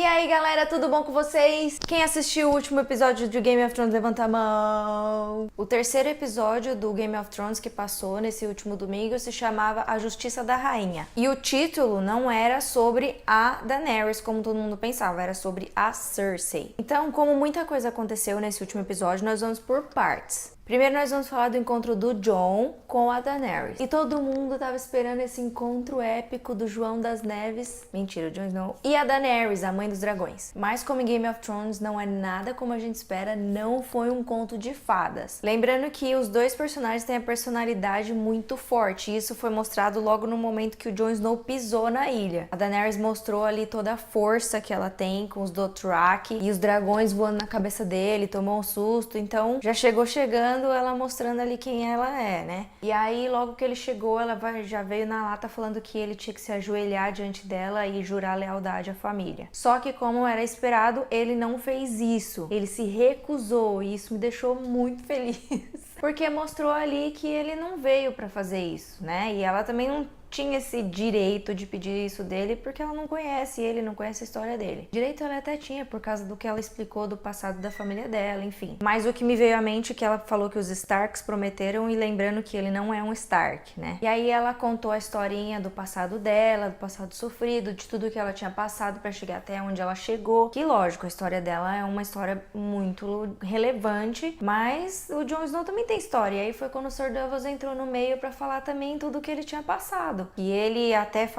E aí galera, tudo bom com vocês? Quem assistiu o último episódio de Game of Thrones, levanta a mão. O terceiro episódio do Game of Thrones que passou nesse último domingo se chamava A Justiça da Rainha. E o título não era sobre a Daenerys, como todo mundo pensava, era sobre a Cersei. Então, como muita coisa aconteceu nesse último episódio, nós vamos por partes. Primeiro nós vamos falar do encontro do Jon com a Daenerys. E todo mundo tava esperando esse encontro épico do João das Neves, mentira, o Jon Snow, e a Daenerys, a mãe dos dragões. Mas como em Game of Thrones não é nada como a gente espera, não foi um conto de fadas. Lembrando que os dois personagens têm a personalidade muito forte, e isso foi mostrado logo no momento que o Jon Snow pisou na ilha. A Daenerys mostrou ali toda a força que ela tem com os Dothraki, e os dragões voando na cabeça dele, tomou um susto, então já chegou chegando ela mostrando ali quem ela é, né? E aí, logo que ele chegou, ela já veio na lata falando que ele tinha que se ajoelhar diante dela e jurar lealdade à família. Só que, como era esperado, ele não fez isso. Ele se recusou e isso me deixou muito feliz. Porque mostrou ali que ele não veio pra fazer isso, né? E ela também não tinha esse direito de pedir isso dele porque ela não conhece ele, não conhece a história dele. Direito ela até tinha por causa do que ela explicou do passado da família dela, enfim. Mas o que me veio à mente é que ela falou que os Starks prometeram e lembrando que ele não é um Stark, né? E aí ela contou a historinha do passado dela, do passado sofrido, de tudo que ela tinha passado pra chegar até onde ela chegou. Que lógico, a história dela é uma história muito relevante, mas o Jon Snow também tem história. E aí foi quando o Sir Davos entrou no meio pra falar também tudo que ele tinha passado. E ele até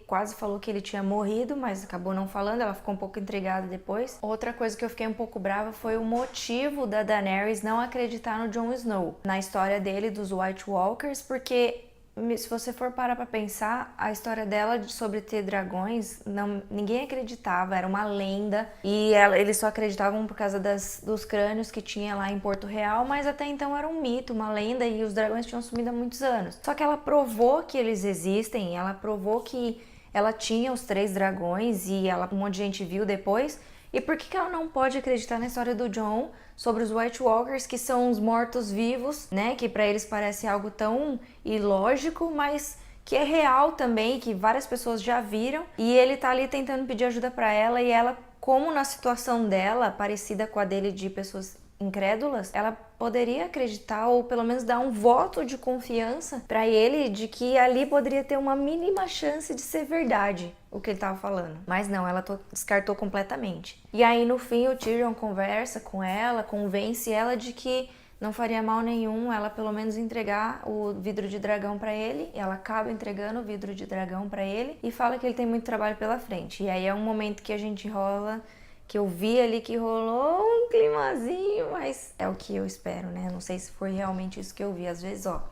quase falou que ele tinha morrido, mas acabou não falando, ela ficou um pouco intrigada depois. Outra coisa que eu fiquei um pouco brava foi o motivo da Daenerys não acreditar no Jon Snow, na história dele dos White Walkers, porque se você for parar pra pensar, a história dela sobre ter dragões, ninguém acreditava, era uma lenda. E eles só acreditavam por causa dos crânios que tinha lá em Porto Real, mas até então era um mito, uma lenda, e os dragões tinham sumido há muitos anos. Só que ela provou que eles existem, ela provou que ela tinha os 3 dragões e um monte de gente viu depois. E por que ela não pode acreditar na história do Jon sobre os White Walkers, que são os mortos-vivos, né? Que pra eles parece algo tão ilógico, mas que é real também, que várias pessoas já viram. E ele tá ali tentando pedir ajuda pra ela, e ela, como na situação dela, parecida com a dele de pessoas incrédulas, ela poderia acreditar ou pelo menos dar um voto de confiança para ele de que ali poderia ter uma mínima chance de ser verdade o que ele tava falando. Mas não, ela descartou completamente. E aí no fim o Tyrion conversa com ela, convence ela de que não faria mal nenhum ela pelo menos entregar o vidro de dragão pra ele. E ela acaba entregando o vidro de dragão pra ele e fala que ele tem muito trabalho pela frente. E aí é um momento que a gente que eu vi ali que rolou um climazinho, mas é o que eu espero, né? Não sei se foi realmente isso que eu vi. Às vezes, ó,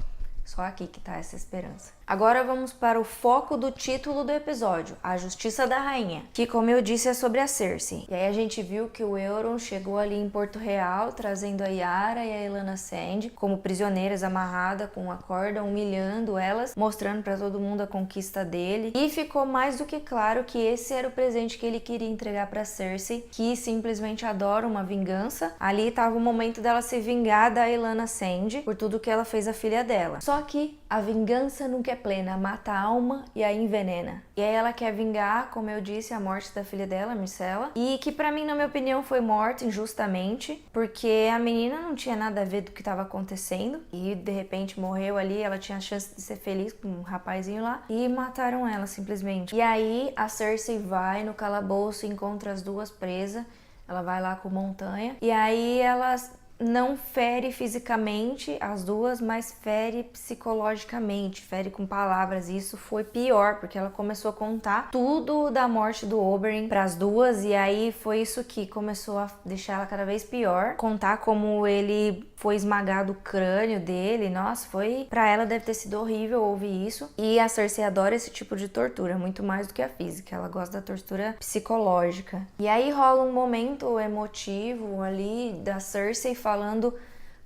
só aqui que tá essa esperança. Agora vamos para o foco do título do episódio, A Justiça da Rainha, que, como eu disse, é sobre a Cersei. E aí a gente viu que o Euron chegou ali em Porto Real, trazendo a Yara e a Elanna Sand como prisioneiras amarradas com uma corda, humilhando elas, mostrando para todo mundo a conquista dele. E ficou mais do que claro que esse era o presente que ele queria entregar para Cersei, que simplesmente adora uma vingança. Ali estava o momento dela se vingar da Elanna Sand por tudo que ela fez à filha dela. Só que a vingança nunca é plena, mata a alma e a envenena. E aí ela quer vingar, como eu disse, a morte da filha dela, Myrcella, e que pra mim, na minha opinião, foi morta injustamente, porque a menina não tinha nada a ver do que estava acontecendo e de repente morreu ali, ela tinha a chance de ser feliz com um rapazinho lá e mataram ela simplesmente. E aí a Cersei vai no calabouço e encontra as duas presas, ela vai lá com Montanha e aí ela não fere fisicamente as duas, mas fere psicologicamente, fere com palavras. E isso foi pior, porque ela começou a contar tudo da morte do Oberyn pras duas, e aí foi isso que começou a deixar ela cada vez pior. Contar como ele foi esmagado o crânio dele, nossa, foi... Pra ela deve ter sido horrível ouvir isso. E a Cersei adora esse tipo de tortura, muito mais do que a física, ela gosta da tortura psicológica. E aí rola um momento emotivo ali da Cersei falando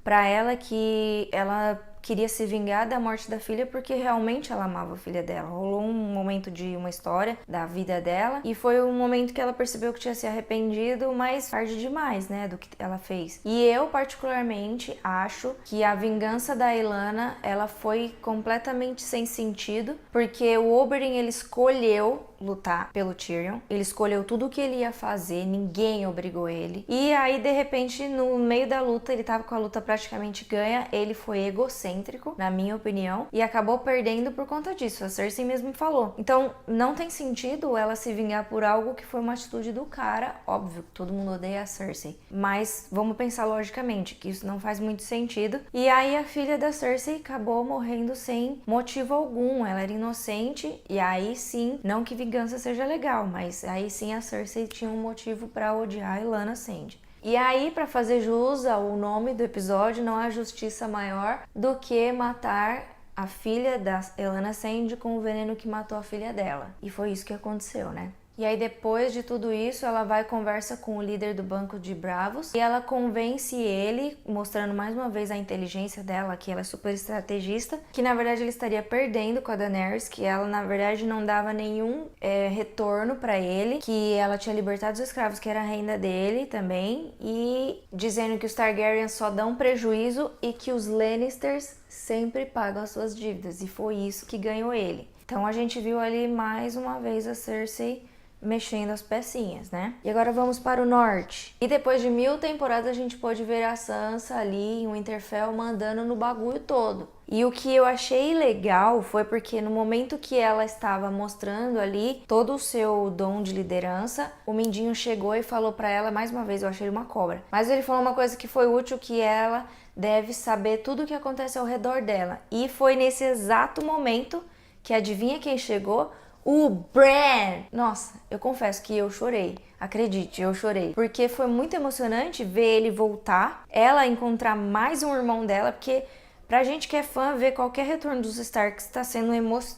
pra ela que ela queria se vingar da morte da filha porque realmente ela amava a filha dela. Rolou um momento de uma história da vida dela e foi um momento que ela percebeu que tinha se arrependido, mas tarde demais, né, do que ela fez. E eu particularmente acho que a vingança da Elanna, ela foi completamente sem sentido, porque o Oberyn, ele escolheu lutar pelo Tyrion. Ele escolheu tudo o que ele ia fazer, ninguém obrigou ele. E aí, de repente, no meio da luta, ele tava com a luta praticamente ganha, ele foi egocêntrico, na minha opinião, e acabou perdendo por conta disso. A Cersei mesmo falou. Então, não tem sentido ela se vingar por algo que foi uma atitude do cara. Óbvio, todo mundo odeia a Cersei. Mas vamos pensar logicamente que isso não faz muito sentido. E aí, a filha da Cersei acabou morrendo sem motivo algum. Ela era inocente, e aí sim, não que vingança seja legal, mas aí sim a Cersei tinha um motivo pra odiar a Lyanna Sand. E aí, pra fazer jus ao nome do episódio, não há justiça maior do que matar a filha da Lyanna Sand com o veneno que matou a filha dela. E foi isso que aconteceu, né? E aí, depois de tudo isso, ela vai e conversa com o líder do Banco de Bravos e ela convence ele, mostrando mais uma vez a inteligência dela, que ela é super estrategista, que na verdade ele estaria perdendo com a Daenerys, que ela na verdade não dava nenhum retorno pra ele, que ela tinha libertado os escravos, que era a renda dele também, e dizendo que os Targaryens só dão prejuízo e que os Lannisters sempre pagam as suas dívidas, e foi isso que ganhou ele. Então a gente viu ali mais uma vez a Cersei mexendo as pecinhas, né? E agora vamos para o norte. E depois de 1000 temporadas a gente pôde ver a Sansa ali em Winterfell mandando no bagulho todo. E o que eu achei legal foi porque no momento que ela estava mostrando ali todo o seu dom de liderança, o Mindinho chegou e falou pra ela, mais uma vez, eu achei ele uma cobra, mas ele falou uma coisa que foi útil, que ela deve saber tudo o que acontece ao redor dela. E foi nesse exato momento que, adivinha quem chegou? O Bran! Nossa, eu confesso que eu chorei. Acredite, eu chorei. Porque foi muito emocionante ver ele voltar, ela encontrar mais um irmão dela, porque pra gente que é fã, ver qualquer retorno dos Starks está sendo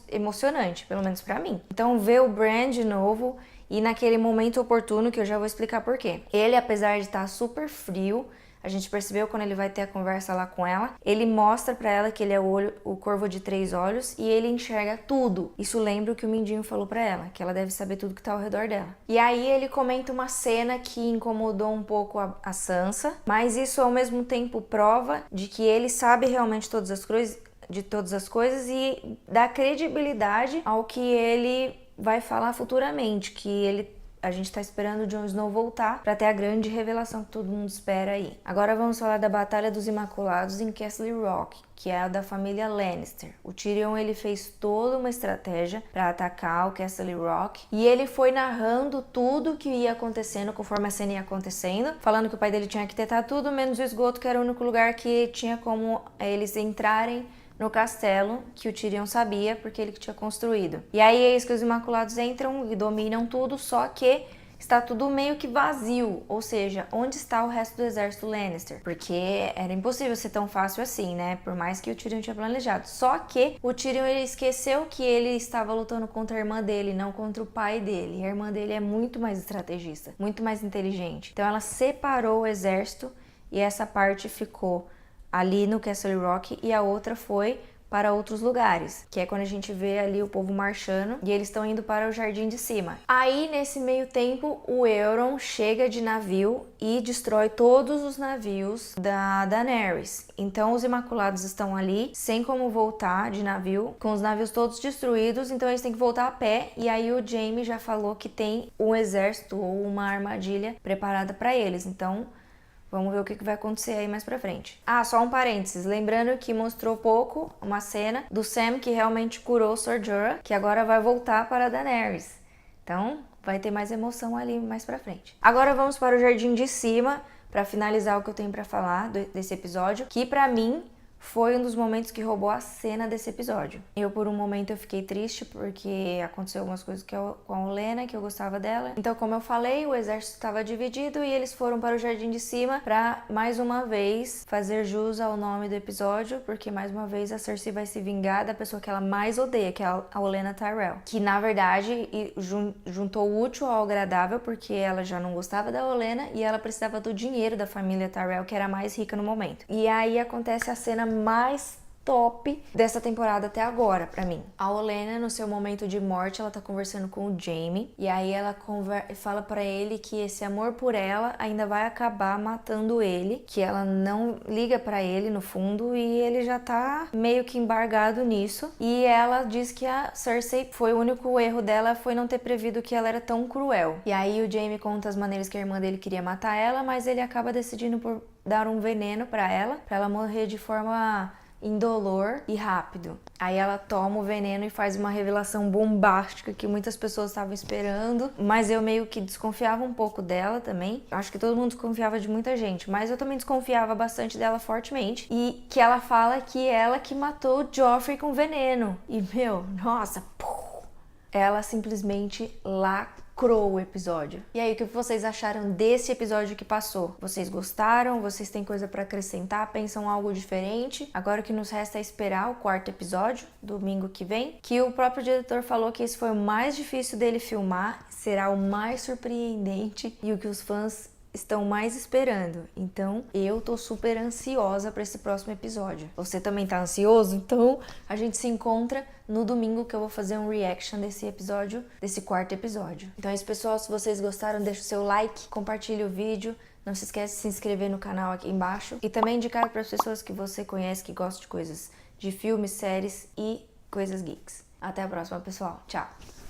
emocionante, pelo menos pra mim. Então ver o Bran de novo e naquele momento oportuno, que eu já vou explicar por quê. Ele, apesar de estar super frio, a gente percebeu quando ele vai ter a conversa lá com ela, ele mostra pra ela que ele é o corvo de 3 olhos e ele enxerga tudo. Isso lembra o que o Mindinho falou pra ela, que ela deve saber tudo que tá ao redor dela. E aí ele comenta uma cena que incomodou um pouco a Sansa, mas isso ao mesmo tempo prova de que ele sabe realmente todas as coisas e dá credibilidade ao que ele vai falar futuramente, que a gente tá esperando o Jon Snow voltar pra ter a grande revelação que todo mundo espera aí. Agora vamos falar da Batalha dos Imaculados em Castle Rock, que é a da família Lannister. O Tyrion, ele fez toda uma estratégia pra atacar o Castle Rock e ele foi narrando tudo que ia acontecendo conforme a cena ia acontecendo, falando que o pai dele tinha que arquitetar tudo, menos o esgoto, que era o único lugar que tinha como eles entrarem no castelo, que o Tyrion sabia, porque ele que tinha construído. E aí eis que os Imaculados entram e dominam tudo, só que está tudo meio que vazio, ou seja, onde está o resto do exército Lannister? Porque era impossível ser tão fácil assim, né? Por mais que o Tyrion tinha planejado. Só que o Tyrion, ele esqueceu que ele estava lutando contra a irmã dele, não contra o pai dele. E a irmã dele é muito mais estrategista, muito mais inteligente. Então ela separou o exército e essa parte ficou ali no Castle Rock e a outra foi para outros lugares, que é quando a gente vê ali o povo marchando e eles estão indo para o Jardim de Cima. Aí, nesse meio tempo, o Euron chega de navio e destrói todos os navios da Daenerys. Então, os Imaculados estão ali, sem como voltar de navio, com os navios todos destruídos, então eles têm que voltar a pé. E aí o Jaime já falou que tem um exército ou uma armadilha preparada para eles. Então, vamos ver o que vai acontecer aí mais pra frente. Ah, só um parênteses. Lembrando que mostrou pouco uma cena do Sam que realmente curou Ser Jorah, que agora vai voltar para a Daenerys. Então, vai ter mais emoção ali mais pra frente. Agora vamos para o Jardim de Cima, pra finalizar o que eu tenho pra falar desse episódio, que pra mim foi um dos momentos que roubou a cena desse episódio. Por um momento, eu fiquei triste porque aconteceu algumas coisas com a Olenna, que eu gostava dela. Então, como eu falei, o exército estava dividido e eles foram para o Jardim de Cima para, mais uma vez, fazer jus ao nome do episódio, porque, mais uma vez, a Cersei vai se vingar da pessoa que ela mais odeia, que é a Olenna Tyrell. Que, na verdade, juntou o útil ao agradável, porque ela já não gostava da Olenna e ela precisava do dinheiro da família Tyrell, que era a mais rica no momento. E aí acontece a cena mais top dessa temporada até agora pra mim. A Olenna, no seu momento de morte, ela tá conversando com o Jaime e aí ela fala pra ele que esse amor por ela ainda vai acabar matando ele, que ela não liga pra ele no fundo e ele já tá meio que embargado nisso. E ela diz que a Cersei foi o único erro dela foi não ter previsto que ela era tão cruel. E aí o Jaime conta as maneiras que a irmã dele queria matar ela, mas ele acaba decidindo por dar um veneno pra ela morrer de forma indolor e rápido. Aí ela toma o veneno e faz uma revelação bombástica que muitas pessoas estavam esperando, mas eu meio que desconfiava um pouco dela também. Acho que todo mundo desconfiava de muita gente, mas eu também desconfiava bastante dela fortemente. E que ela fala que ela que matou o Joffrey com veneno. E meu, nossa, ela simplesmente lacrou o episódio. E aí, o que vocês acharam desse episódio que passou? Vocês gostaram? Vocês têm coisa pra acrescentar? Pensam algo diferente? Agora o que nos resta é esperar o 4º episódio, domingo que vem, que o próprio diretor falou que esse foi o mais difícil dele filmar, será o mais surpreendente e o que os fãs estão mais esperando. Então, eu tô super ansiosa para esse próximo episódio. Você também tá ansioso? Então, a gente se encontra no domingo que eu vou fazer um reaction desse episódio, desse 4º episódio. Então é isso, pessoal. Se vocês gostaram, deixa o seu like, compartilha o vídeo. Não se esquece de se inscrever no canal aqui embaixo. E também indicar para as pessoas que você conhece que gostam de coisas de filmes, séries e coisas geeks. Até a próxima, pessoal. Tchau!